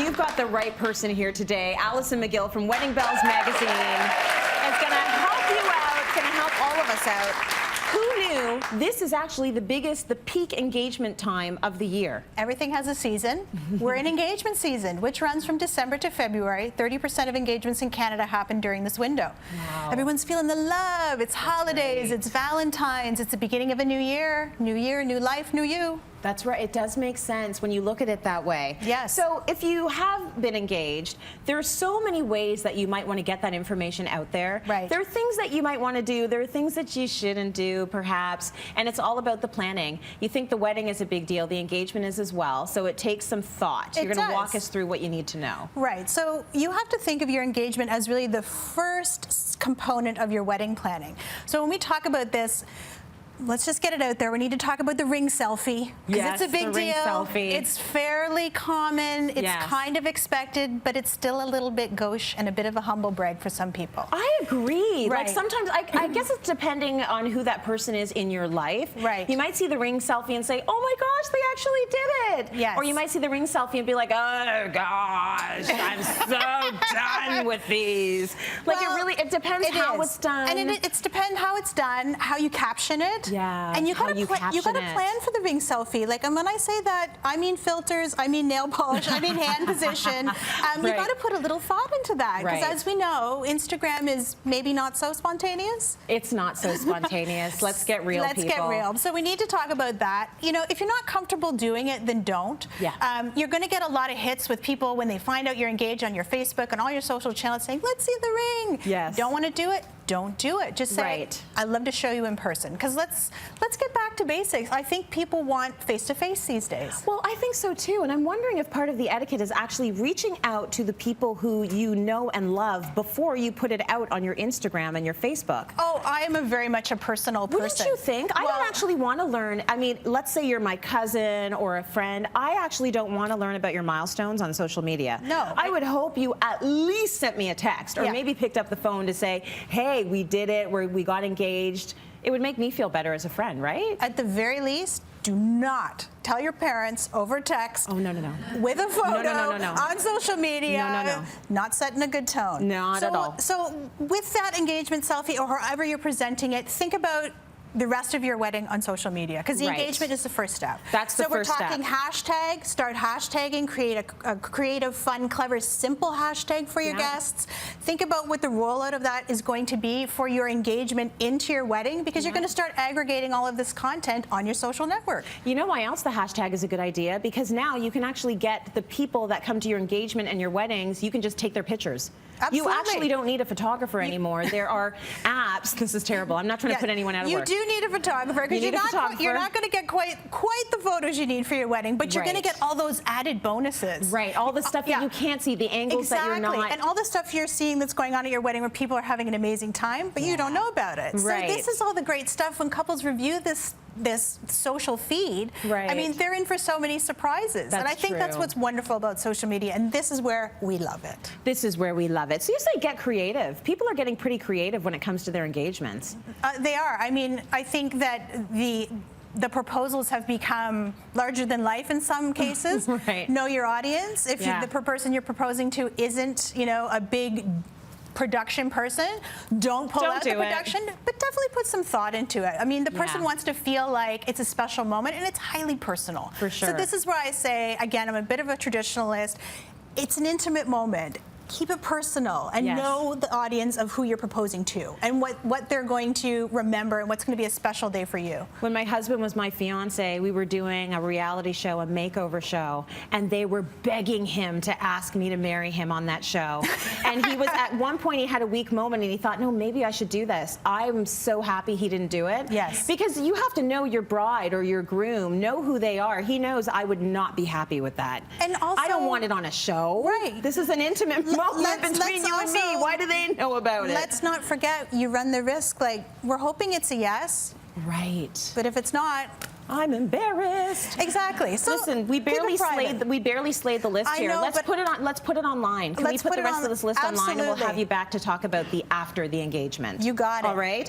You've got the right person here today. Alison McGill from Wedding Bells Magazine is going to help you out, going to help all of us out. Who knew this is actually the peak engagement time of the year? Everything has a season. We're in engagement season, which runs from December to February. 30% of engagements in Canada happen during this window. Wow. Everyone's feeling the love. It's holidays, it's Valentine's, it's the beginning of a new year, new life, new you. That's right. It does make sense when you look at it that way. Yes. So if you have been engaged, there are so many ways that you might want to get that information out there. Right. There are things that you might want to do. There are things that you shouldn't do, perhaps. And it's all about the planning. You think the wedding is a big deal. The engagement is as well. So it takes some thought. You're going to walk us through what you need to know. Right. So you have to think of your engagement as really the first component of your wedding planning. So when we talk about this, let's just get it out there. We need to talk about the ring selfie, because it's a big deal. Selfie. It's fairly common. It's kind of expected, but it's still a little bit gauche and a bit of a humble brag for some people. I agree. Right. Like sometimes, I guess it's depending on who that person is in your life. Right. You might see the ring selfie and say, oh my gosh, they actually did it. Yes. Or you might see the ring selfie and be like, oh gosh, I'm so done with these. Like well, it depends how it's done. And it's depends how it's done, how you caption it. Yeah, and you gotta plan for the ring selfie. Like, and when I say that, I mean filters, I mean nail polish, I mean hand position. You gotta put a little thought into that, because as we know, Instagram is maybe not so spontaneous. It's not so spontaneous. Let's get real, people. Let's get real. So we need to talk about that. You know, if you're not comfortable doing it, then don't. Yeah. You're gonna get a lot of hits with people when they find out you're engaged on your Facebook and all your social channels saying, let's see the ring. Yes. Don't wanna do it? Don't do it. Just say, I'd love to show you in person. Because let's get back to basics. I think people want face-to-face these days. Well, I think so too. And I'm wondering if part of the etiquette is actually reaching out to the people who you know and love before you put it out on your Instagram and your Facebook. Oh, I am very much a personal person. Wouldn't you think? I don't actually want to learn. I mean, let's say you're my cousin or a friend. I actually don't want to learn about your milestones on social media. No. I would hope you at least sent me a text or maybe picked up the phone to say, hey, we did it, we got engaged. It would make me feel better as a friend, right? At the very least, do not tell your parents over text. Oh, no. With a photo no. on social media. No. Not setting a good tone. Not at all. So with that engagement selfie, or however you're presenting it, think about the rest of your wedding on social media, because the engagement is the first step. That's the first step. So we're talking hashtag, start hashtagging, create a creative, fun, clever, simple hashtag for your guests. Think about what the rollout of that is going to be for your engagement into your wedding, because you're going to start aggregating all of this content on your social network. You know why else the hashtag is a good idea? Because now you can actually get the people that come to your engagement and your weddings, you can just take their pictures. Absolutely. You actually don't need a photographer anymore. There are apps. This is terrible. I'm not trying to put anyone out of work. You do need a photographer, because you're not going to get quite the photos you need for your wedding, but you're going to get all those added bonuses. Right, all the stuff that you can't see, the angles that you're not. And all the stuff you're seeing that's going on at your wedding where people are having an amazing time, but you don't know about it. Right. So this is all the great stuff when couples review this social feed. Right. I mean, they're in for so many surprises. And I think that's what's wonderful about social media, and this is where we love it. This is where we love it. So you say get creative. People are getting pretty creative when it comes to their engagements. They are. I mean, I think that the proposals have become larger than life in some cases. Know your audience. If the person you're proposing to isn't, a big production person, don't pull out the production, but definitely put some thought into it. I mean, the person wants to feel like it's a special moment, and it's highly personal. For sure. So this is where I say, again, I'm a bit of a traditionalist. It's an intimate moment. Keep it personal and know the audience of who you're proposing to and what they're going to remember and what's going to be a special day for you. When my husband was my fiance, we were doing a reality show, a makeover show, and they were begging him to ask me to marry him on that show. And he was, at one point, he had a weak moment and he thought, no, maybe I should do this. I'm so happy he didn't do it. Yes. Because you have to know your bride or your groom, know who they are. He knows I would not be happy with that. And also, I don't want it on a show. Right. This is an intimate moment between you and me. Why do they know about it? Let's not forget, you run the risk, like, we're hoping it's a yes. Right. But if it's not, I'm embarrassed. Exactly. So listen, we barely slayed the list here. Let's put it online. Can we put the rest of this list online, and we'll have you back to talk about the after the engagement? You got it. All right.